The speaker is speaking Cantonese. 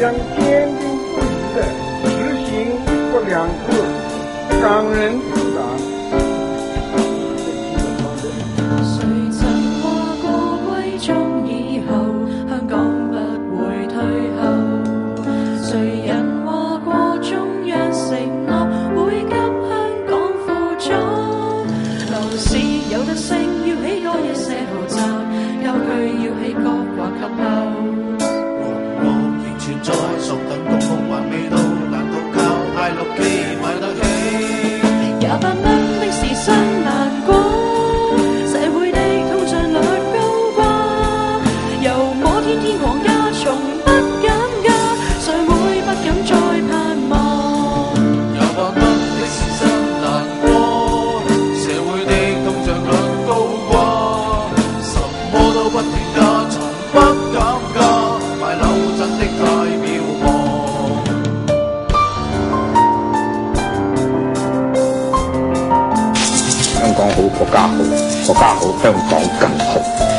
將堅定不移地實行一國兩制，港人治港。誰曾話過歸中以後，香港不會退後？誰人話過中央承諾會給香港輔助？樓市有得升，要起多一些豪宅，郊區要起高掛及後。存在屬等公屋還未到，難道靠太六機買得起？28蚊的時薪難過，社會的通脹率高掛，由摩天天皇家從不減價，誰會不敢再盼望？28蚊的時薪難過，社會的通脹率高掛，什麼都不停價，從不減價，買樓真的太渺茫。香港好，國家好，國家好，香港更好。